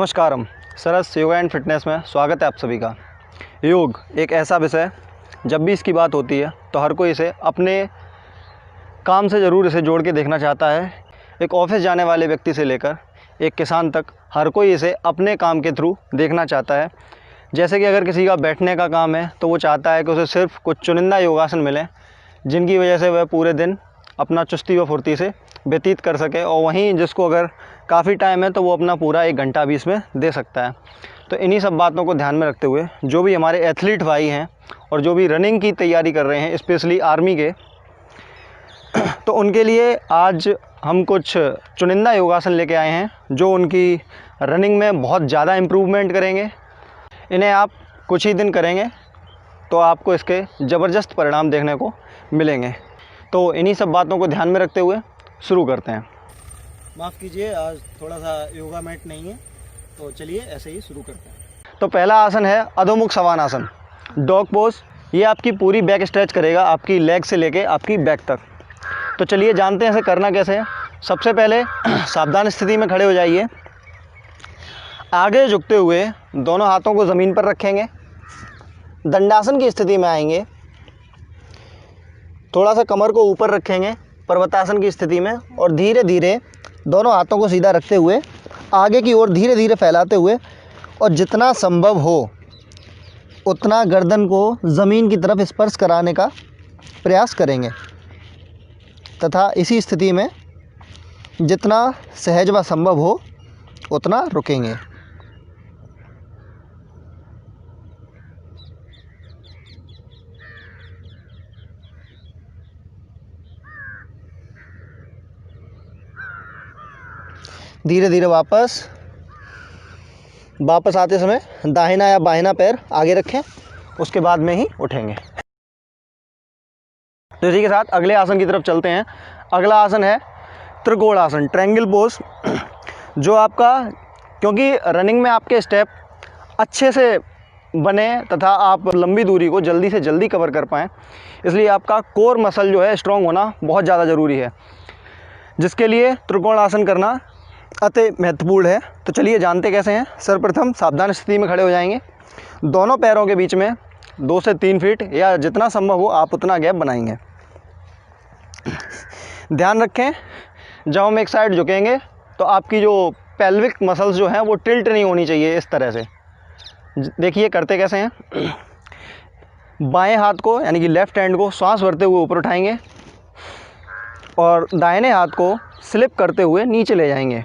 नमस्कारम। Saras yoga and fitness में स्वागत है आप सभी का। योग एक ऐसा विषय, जब भी इसकी बात होती है तो हर कोई इसे अपने काम से ज़रूर इसे जोड़ के देखना चाहता है। एक ऑफिस जाने वाले व्यक्ति से लेकर एक किसान तक हर कोई इसे अपने काम के थ्रू देखना चाहता है। जैसे कि अगर किसी का बैठने का काम है तो वो चाहता है कि उसे सिर्फ कुछ चुनिंदा योगासन मिलें, जिनकी वजह से वह पूरे दिन अपना चुस्ती व फुर्ती से व्यतीत कर सके। और वहीं जिसको अगर काफ़ी टाइम है तो वो अपना पूरा 1 घंटा भी इसमें दे सकता है। तो इन्हीं सब बातों को ध्यान में रखते हुए जो भी हमारे एथलीट भाई हैं और जो भी रनिंग की तैयारी कर रहे हैं, स्पेशली आर्मी के, तो उनके लिए आज हम कुछ चुनिंदा योगासन लेके आए हैं जो उनकी रनिंग में बहुत ज़्यादा इम्प्रूवमेंट करेंगे। इन्हें आप कुछ ही दिन करेंगे तो आपको इसके ज़बरदस्त परिणाम देखने को मिलेंगे। तो इन्हीं सब बातों को ध्यान में रखते हुए शुरू करते हैं। माफ़ कीजिए, आज थोड़ा सा योगा मैट नहीं है, तो चलिए ऐसे ही शुरू करते हैं। तो पहला आसन है अधोमुख सवान आसन, डॉग पोज। ये आपकी पूरी बैक स्ट्रेच करेगा, आपकी लेग से लेके आपकी बैक तक। तो चलिए जानते हैं इसे करना कैसे है। सबसे पहले सावधान स्थिति में खड़े हो जाइए। आगे झुकते हुए दोनों हाथों को ज़मीन पर रखेंगे। दंडासन की स्थिति में आएंगे। थोड़ा सा कमर को ऊपर रखेंगे पर्वतासन की स्थिति में, और धीरे धीरे दोनों हाथों को सीधा रखते हुए आगे की ओर धीरे धीरे फैलाते हुए, और जितना संभव हो उतना गर्दन को ज़मीन की तरफ स्पर्श कराने का प्रयास करेंगे, तथा इसी स्थिति में जितना सहज व संभव हो उतना रुकेंगे। धीरे धीरे वापस आते समय दाहिना या बाहिना पैर आगे रखें, उसके बाद में ही उठेंगे। तो इसी के साथ अगले आसन की तरफ चलते हैं। अगला आसन है त्रिकोण आसन, ट्रायंगल पोज। जो आपका, क्योंकि रनिंग में आपके स्टेप अच्छे से बने तथा आप लंबी दूरी को जल्दी से जल्दी कवर कर पाएँ, इसलिए आपका कोर मसल जो है स्ट्रॉन्ग होना बहुत ज़्यादा ज़रूरी है, जिसके लिए त्रिकोण आसन करना अति महत्वपूर्ण है। तो चलिए जानते कैसे हैं। सर्वप्रथम सावधान स्थिति में खड़े हो जाएंगे। दोनों पैरों के बीच में 2 से 3 फीट या जितना संभव हो आप उतना गैप बनाएंगे। ध्यान रखें, जब हम एक साइड झुकेंगे तो आपकी जो पेल्विक मसल्स जो हैं वो टिल्ट नहीं होनी चाहिए। इस तरह से देखिए करते कैसे हैं। बाएं हाथ को यानी कि लेफ़्ट हैंड को सांस भरते हुए ऊपर उठाएंगे और दाहिने हाथ को स्लिप करते हुए नीचे ले जाएंगे।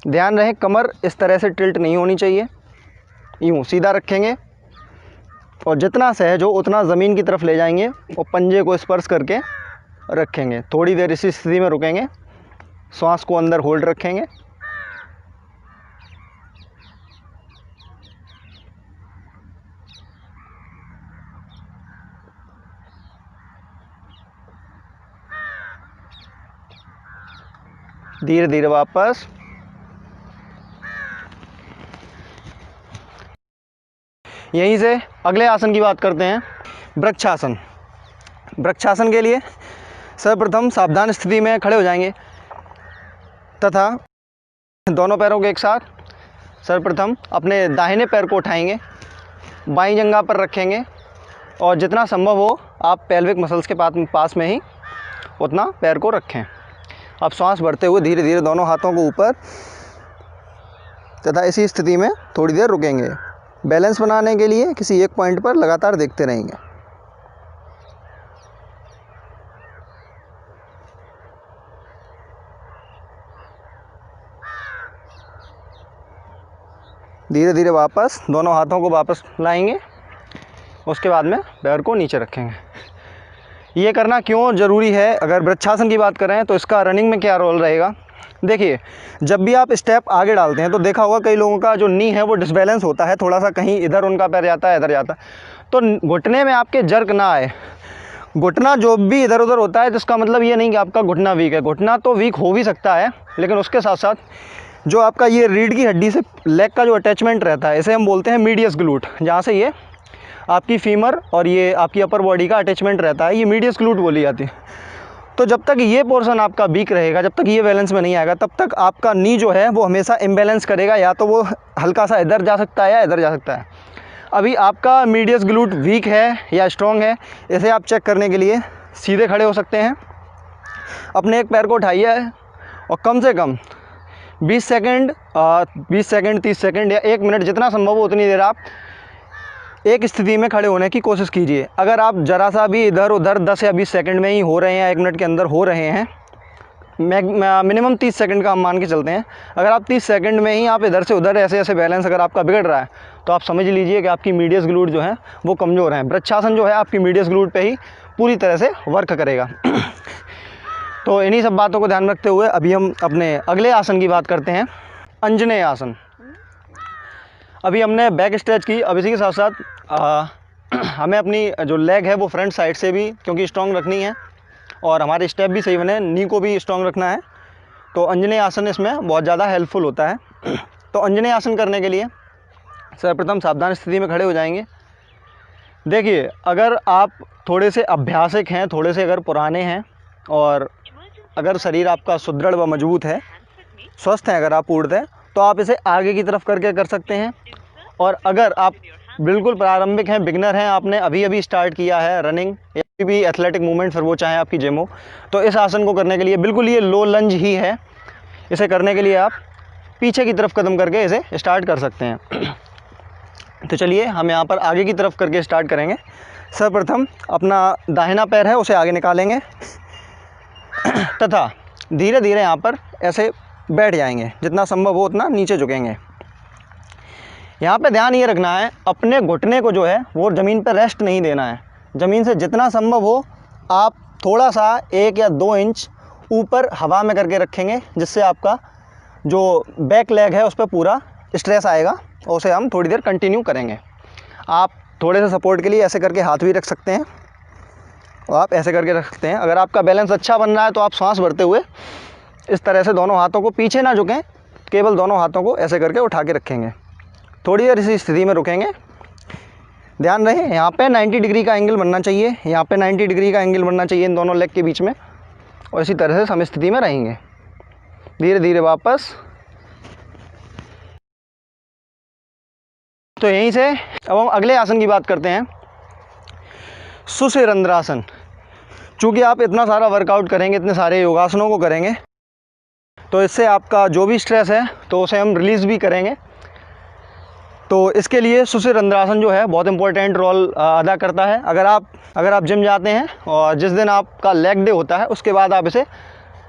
ध्यान रहे कमर इस तरह से टिल्ट नहीं होनी चाहिए। यूँ सीधा रखेंगे और जितना सहज हो उतना ज़मीन की तरफ ले जाएंगे और पंजे को स्पर्श करके रखेंगे। थोड़ी देर इसी स्थिति में रुकेंगे, श्वास को अंदर होल्ड रखेंगे। धीरे धीरे वापस। यहीं से अगले आसन की बात करते हैं, वृक्षासन। वृक्षासन के लिए सर्वप्रथम सावधान स्थिति में खड़े हो जाएंगे तथा दोनों पैरों के एक साथ सर्वप्रथम अपने दाहिने पैर को उठाएंगे, बाईं जंघा पर रखेंगे और जितना संभव हो आप पेल्विक मसल्स के पास में ही उतना पैर को रखें। अब सांस भरते हुए धीरे धीरे दोनों हाथों को ऊपर तथा इसी स्थिति में थोड़ी देर रुकेंगे। बैलेंस बनाने के लिए किसी एक पॉइंट पर लगातार देखते रहेंगे। धीरे धीरे वापस दोनों हाथों को वापस लाएंगे, उसके बाद में पैर को नीचे रखेंगे। ये करना क्यों ज़रूरी है, अगर वृक्षासन की बात करें तो इसका रनिंग में क्या रोल रहेगा। देखिए, जब भी आप स्टेप आगे डालते हैं तो देखा होगा कई लोगों का जो नी है वो डिसबैलेंस होता है, थोड़ा सा कहीं इधर उनका पैर जाता है, इधर जाता है, तो घुटने में आपके जर्क ना आए। घुटना जो भी इधर उधर होता है तो इसका मतलब ये नहीं कि आपका घुटना वीक है। घुटना तो वीक हो भी सकता है, लेकिन उसके साथ साथ जो आपका ये रीढ़ की हड्डी से लेग का जो अटैचमेंट रहता है, इसे हम बोलते हैं मीडियस ग्लूट। जहाँ से ये आपकी फीमर और ये आपकी अपर बॉडी का अटैचमेंट रहता है, ये मीडियस ग्लूट बोली जाती है। तो जब तक ये पोर्शन आपका वीक रहेगा, जब तक ये बैलेंस में नहीं आएगा, तब तक आपका नी जो है वो हमेशा इम्बैलेंस करेगा, या तो वो हल्का सा इधर जा सकता है या इधर जा सकता है। अभी आपका मीडियस ग्लूट वीक है या स्ट्रॉन्ग है, इसे आप चेक करने के लिए सीधे खड़े हो सकते हैं, अपने एक पैर को उठाइए और कम से कम 20 सेकंड 30 सेकंड या 1 मिनट, जितना संभव हो उतनी देर आप एक स्थिति में खड़े होने की कोशिश कीजिए। अगर आप ज़रा सा भी इधर उधर 10 या 20 सेकंड में ही हो रहे हैं, 1 मिनट के अंदर हो रहे हैं, मिनिमम 30 सेकंड का हम मान के चलते हैं, अगर आप 30 सेकंड में ही आप इधर से उधर ऐसे ऐसे बैलेंस अगर आपका बिगड़ रहा है, तो आप समझ लीजिए कि आपकी मीडियस ग्लूट जो है वो कमज़ोर है। वृक्षासन जो है आपकी मीडियस ग्लूट पे ही पूरी तरह से वर्क करेगा। तो इन्हीं सब बातों को ध्यान में रखते हुए अभी हम अपने अगले आसन की बात करते हैं, अंजनेय आसन। अभी हमने बैक स्ट्रेच की, अब इसी के साथ साथ हमें अपनी जो लेग है वो फ्रंट साइड से भी क्योंकि स्ट्रॉन्ग रखनी है और हमारे स्टेप भी सही बने, नी को भी स्ट्रॉन्ग रखना है, तो अंजनेय आसन इसमें बहुत ज़्यादा हेल्पफुल होता है। तो अंजनेय आसन करने के लिए सर्वप्रथम सावधान स्थिति में खड़े हो जाएंगे। देखिए, अगर आप थोड़े से अभ्यासक हैं, थोड़े से अगर पुराने हैं और अगर शरीर आपका सुदृढ़ व मजबूत है, स्वस्थ हैं अगर आप पूर्णतः, तो आप इसे आगे की तरफ करके कर सकते हैं। और अगर आप बिल्कुल प्रारंभिक हैं, बिगनर हैं, आपने अभी अभी स्टार्ट किया है रनिंग या भी एथलेटिक मूवमेंट, फिर वो चाहे आपकी जिम हो, तो इस आसन को करने के लिए बिल्कुल ये लो लंज ही है। इसे करने के लिए आप पीछे की तरफ कदम करके इसे स्टार्ट कर सकते हैं। तो चलिए हम यहाँ पर आगे की तरफ करके स्टार्ट करेंगे। सर्वप्रथम अपना दाहिना पैर है उसे आगे निकालेंगे तथा धीरे धीरे यहाँ पर ऐसे बैठ जाएंगे, जितना संभव हो उतना नीचे झुकेंगे। यहाँ पे ध्यान ये रखना है, अपने घुटने को जो है वो ज़मीन पर रेस्ट नहीं देना है। ज़मीन से जितना संभव हो आप थोड़ा सा 1 या 2 इंच ऊपर हवा में करके रखेंगे, जिससे आपका जो बैक लेग है उस पर पूरा स्ट्रेस आएगा और उसे हम थोड़ी देर कंटिन्यू करेंगे। आप थोड़े से सपोर्ट के लिए ऐसे करके हाथ भी रख सकते हैं और आप ऐसे करके रख सकते हैं। अगर आपका बैलेंस अच्छा बन रहा है तो आप सांस भरते हुए इस तरह से दोनों हाथों को पीछे ना झुकें, केवल दोनों हाथों को ऐसे करके उठा के रखेंगे। थोड़ी देर इसी स्थिति में रुकेंगे। ध्यान रहे यहाँ पे 90 डिग्री का एंगल बनना चाहिए, यहाँ पे 90 डिग्री का एंगल बनना चाहिए इन दोनों लेग के बीच में, और इसी तरह से सम स्थिति में रहेंगे। धीरे धीरे वापस। तो यहीं से अब हम अगले आसन की बात करते हैं, सुषुम्नासन। चूँकि आप इतना सारा वर्कआउट करेंगे, इतने सारे योगासनों को करेंगे, तो इससे आपका जो भी स्ट्रेस है तो उसे हम रिलीज़ भी करेंगे। तो इसके लिए सुषुम्नासन जो है बहुत इंपॉर्टेंट रोल अदा करता है। अगर आप जिम जाते हैं और जिस दिन आपका लेग डे होता है उसके बाद आप इसे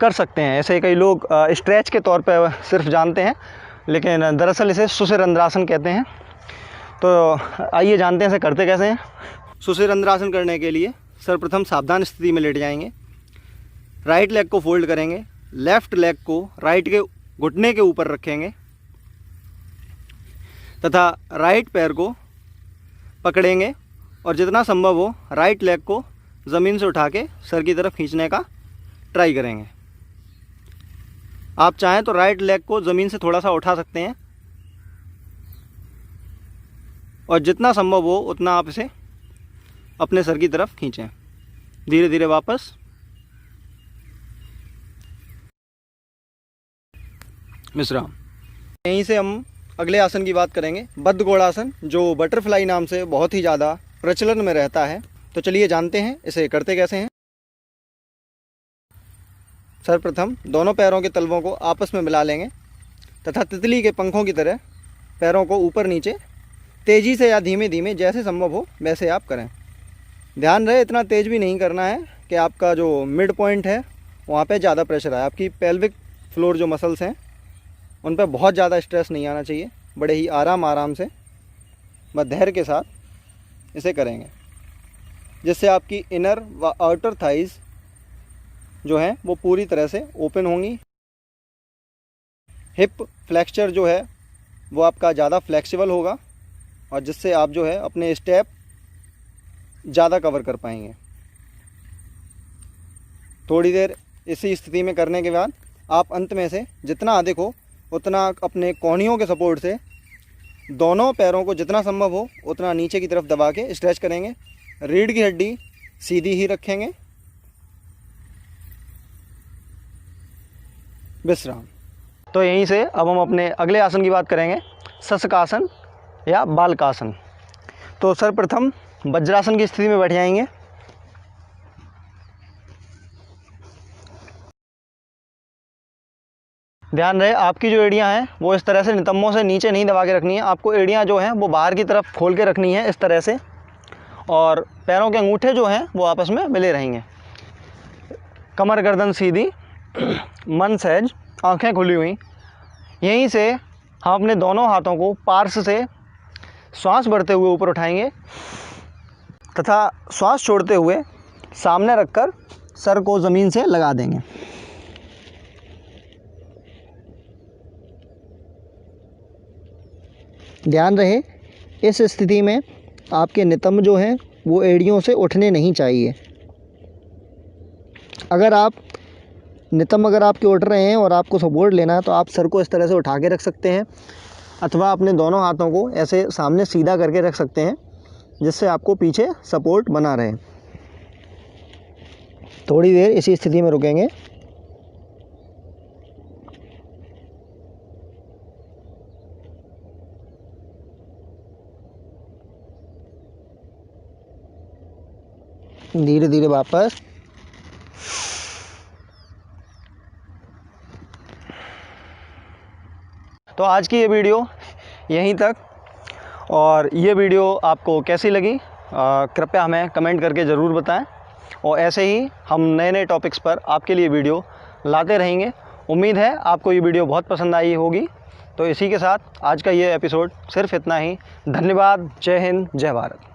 कर सकते हैं। ऐसे कई लोग स्ट्रेच के तौर पर सिर्फ जानते हैं, लेकिन दरअसल इसे सुषुम्नासन कहते हैं। तो आइए जानते हैं इसे करते कैसे हैं। सुषुम्नासन करने के लिए सर्वप्रथम सावधान स्थिति में लेट जाएंगे, राइट लेग को फोल्ड करेंगे, लेफ़्ट लेग को राइट के घुटने के ऊपर रखेंगे तथा राइट पैर को पकड़ेंगे और जितना संभव हो राइट लेग को ज़मीन से उठा के सर की तरफ खींचने का ट्राई करेंगे। आप चाहें तो राइट लेग को ज़मीन से थोड़ा सा उठा सकते हैं और जितना संभव हो उतना आप इसे अपने सर की तरफ खींचें। धीरे धीरे वापस। विश्राम। यहीं से हम अगले आसन की बात करेंगे, बद्धघोड़ासन, जो बटरफ्लाई नाम से बहुत ही ज़्यादा प्रचलन में रहता है। तो चलिए जानते हैं इसे करते कैसे हैं। सर्वप्रथम दोनों पैरों के तलवों को आपस में मिला लेंगे तथा तितली के पंखों की तरह पैरों को ऊपर नीचे तेज़ी से या धीमे धीमे जैसे संभव हो वैसे आप करें। ध्यान रहे इतना तेज़ भी नहीं करना है कि आपका जो मिड पॉइंट है वहाँ पे ज़्यादा प्रेशर आए। आपकी पेल्विक फ्लोर जो मसल्स हैं उन पर बहुत ज़्यादा स्ट्रेस नहीं आना चाहिए। बड़े ही आराम से व धैर्य के साथ इसे करेंगे, जिससे आपकी इनर व आउटर थाइज़ जो हैं वो पूरी तरह से ओपन होंगी। हिप फ्लेक्चर जो है वो आपका ज़्यादा फ्लेक्सिबल होगा और जिससे आप जो है अपने स्टेप ज़्यादा कवर कर पाएंगे। थोड़ी देर इसी स्थिति में करने के बाद आप अंत में से जितना अधिक हो उतना अपने कोहनियों के सपोर्ट से दोनों पैरों को जितना संभव हो उतना नीचे की तरफ दबा के स्ट्रेच करेंगे। रीढ़ की हड्डी सीधी ही रखेंगे विश्राम। तो यहीं से अब हम अपने अगले आसन की बात करेंगे, शशकासन या बालकासन। तो सर्वप्रथम वज्रासन की स्थिति में बैठ जाएंगे। ध्यान रहे आपकी जो एड़ियां हैं वो इस तरह से नितंबों से नीचे नहीं दबा के रखनी है, आपको एड़ियां जो हैं वो बाहर की तरफ खोल के रखनी है इस तरह से, और पैरों के अंगूठे जो हैं वो आपस में मिले रहेंगे। कमर गर्दन सीधी, मन सहज, आंखें खुली हुई। यहीं से हम अपने दोनों हाथों को पार्श्व से श्वास भरते हुए ऊपर उठाएंगे तथा श्वास छोड़ते हुए सामने रखकर सर को ज़मीन से लगा देंगे। ध्यान रहे इस स्थिति में आपके नितंब जो हैं वो एड़ियों से उठने नहीं चाहिए। अगर आपके उठ रहे हैं और आपको सपोर्ट लेना है तो आप सर को इस तरह से उठा के रख सकते हैं, अथवा अपने दोनों हाथों को ऐसे सामने सीधा करके रख सकते हैं, जिससे आपको पीछे सपोर्ट बना रहे। थोड़ी देर इसी स्थिति में रुकेंगे। धीरे धीरे वापस। तो आज की ये वीडियो यहीं तक, और ये वीडियो आपको कैसी लगी कृपया हमें कमेंट करके ज़रूर बताएं, और ऐसे ही हम नए नए टॉपिक्स पर आपके लिए वीडियो लाते रहेंगे। उम्मीद है आपको ये वीडियो बहुत पसंद आई होगी। तो इसी के साथ आज का ये एपिसोड सिर्फ इतना ही। धन्यवाद। जय हिंद, जय भारत।